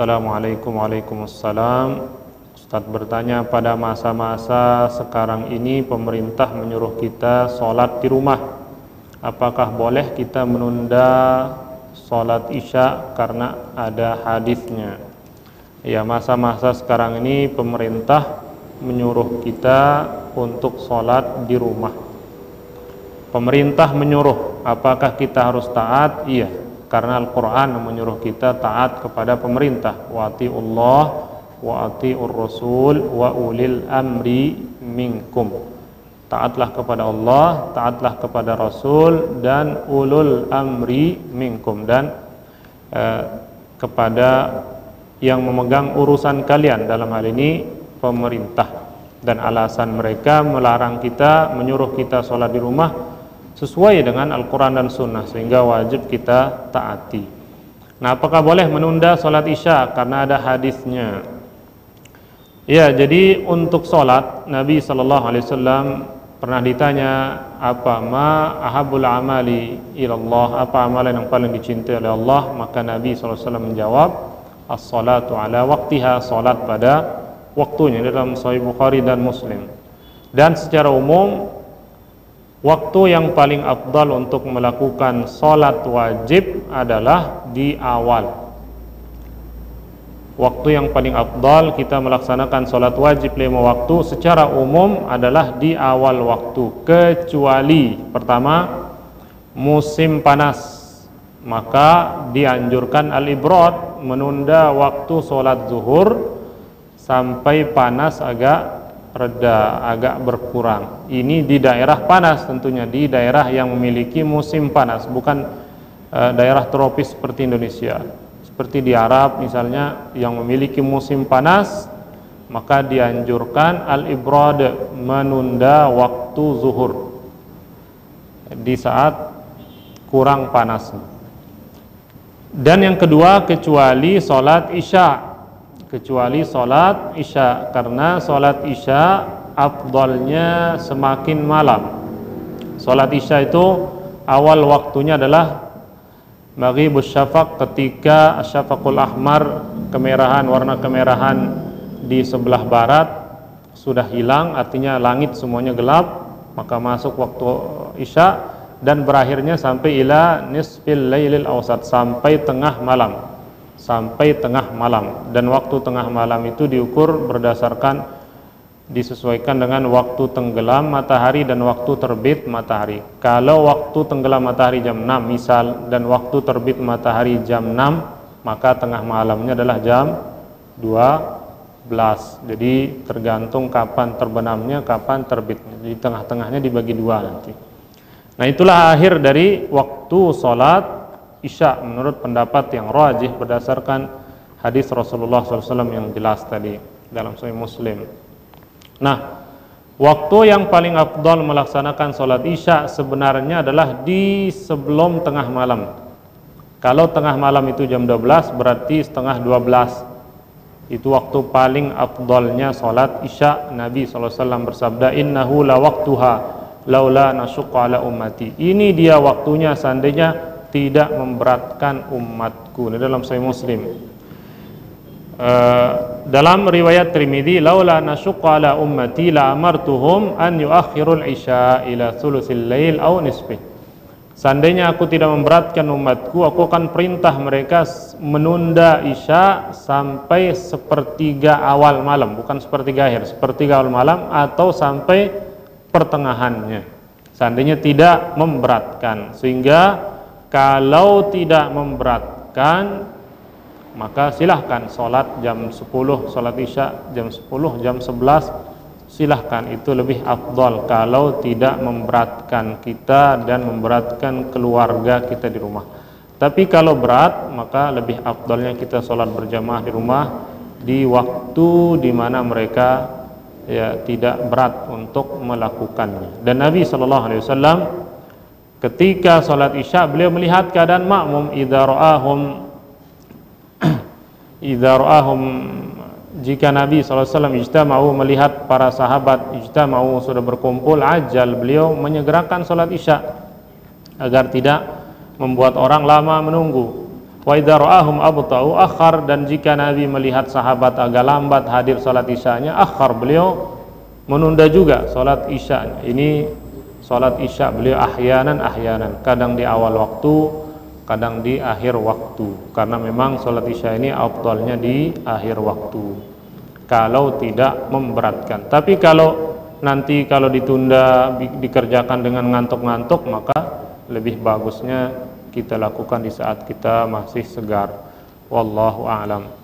Assalamualaikum. Waalaikumsalam. Ustadz bertanya, pada masa-masa sekarang ini pemerintah menyuruh kita sholat di rumah. Apakah boleh kita menunda sholat isya karena ada hadisnya? Ya, masa-masa sekarang ini pemerintah menyuruh kita untuk sholat di rumah. Pemerintah menyuruh, apakah kita harus taat? Iya. Karena Al-Quran menyuruh kita taat kepada pemerintah. Wa ati'ullah wa ati'ur rasul wa ulil amri minkum. Taatlah kepada Allah, taatlah kepada Rasul dan ulul amri minkum, dan kepada yang memegang urusan kalian, dalam hal ini pemerintah. Dan alasan mereka melarang kita, menyuruh kita sholat di rumah sesuai dengan Al-Quran dan Sunnah, sehingga wajib kita taati. Nah, apakah boleh menunda sholat isya karena ada hadisnya? Ya, jadi untuk sholat Nabi SAW pernah ditanya, apa ma ahabul amali ilallah, apa amalan yang paling dicintai oleh Allah? Maka Nabi SAW menjawab, as-salatu ala waktiha, sholat pada waktunya, dalam Sahih Bukhari dan Muslim. Dan secara umum waktu yang paling afdal untuk melakukan sholat wajib adalah di awal. Waktu yang paling afdal kita melaksanakan sholat wajib 5 waktu secara umum adalah di awal waktu, kecuali pertama musim panas, maka dianjurkan al-ibrad, menunda waktu sholat zuhur sampai panas agak reda, agak berkurang. Ini di daerah panas, tentunya di daerah yang memiliki musim panas, bukan daerah tropis seperti Indonesia. Seperti di Arab misalnya yang memiliki musim panas, maka dianjurkan al-ibrad, menunda waktu zuhur di saat kurang panas. Dan yang kedua, kecuali sholat isya, karena sholat isya afdalnya semakin malam. Sholat isya itu awal waktunya adalah maghribus syafaq, ketika syafaqul ahmar, kemerahan, warna kemerahan di sebelah barat sudah hilang, artinya langit semuanya gelap, maka masuk waktu isya, dan berakhirnya sampai ila nisfil lailil awsat, sampai tengah malam. Dan waktu tengah malam itu diukur berdasarkan, disesuaikan dengan waktu tenggelam matahari dan waktu terbit matahari. Kalau waktu tenggelam matahari jam 6 misal, dan waktu terbit matahari jam 6, maka tengah malamnya adalah jam 12. Jadi tergantung kapan terbenamnya, kapan terbitnya. Jadi tengah-tengahnya dibagi 2 nanti. Nah, itulah akhir dari waktu sholat isya menurut pendapat yang rajih berdasarkan hadis Rasulullah SAW yang jelas tadi dalam Sahih Muslim. Nah, waktu yang paling afdal melaksanakan sholat isya sebenarnya adalah di sebelum tengah malam. Kalau tengah malam itu jam 12, berarti setengah 12. Itu waktu paling afdalnya sholat isya. Nabi SAW bersabda, innahu la waktuha laula nasyuqqa ala ummati. Ini dia waktunya seandainya tidak memberatkan umatku. Ini dalam Sahih Muslim. Dalam riwayat Tirmidzi, laula nasyuqqa ala ummati la amartuhum an yuakhirul isya ila thuluthil lail aw nisfi. Seandainya aku tidak memberatkan umatku, aku akan perintah mereka menunda isya sampai sepertiga awal malam, bukan sepertiga akhir, sepertiga awal malam atau sampai pertengahannya. Seandainya tidak memberatkan, sehingga kalau tidak memberatkan, maka silahkan sholat jam 10, sholat isya jam 10, jam 11, silahkan, itu lebih afdal kalau tidak memberatkan kita dan memberatkan keluarga kita di rumah. Tapi kalau berat, maka lebih afdalnya kita sholat berjamaah di rumah di waktu di mana mereka tidak berat untuk melakukannya. Dan Nabi SAW ketika sholat isya beliau melihat keadaan makmum, idza ra'ahum, jika Nabi SAW ijtama'u, melihat para sahabat ijtama'u sudah berkumpul, ajal, beliau menyegerakan sholat isya agar tidak membuat orang lama menunggu. Wa idza ra'ahum abta'u akhar, dan jika Nabi melihat sahabat agak lambat hadir salat isyanya, akhar, beliau menunda juga salat isyanya. Ini salat isya beliau ahyanan, kadang di awal waktu, kadang di akhir waktu, karena memang salat isya ini afdalnya di akhir waktu kalau tidak memberatkan. Tapi kalau nanti kalau ditunda dikerjakan dengan ngantuk-ngantuk, maka lebih bagusnya kita lakukan di saat kita masih segar. Wallahu a'lam.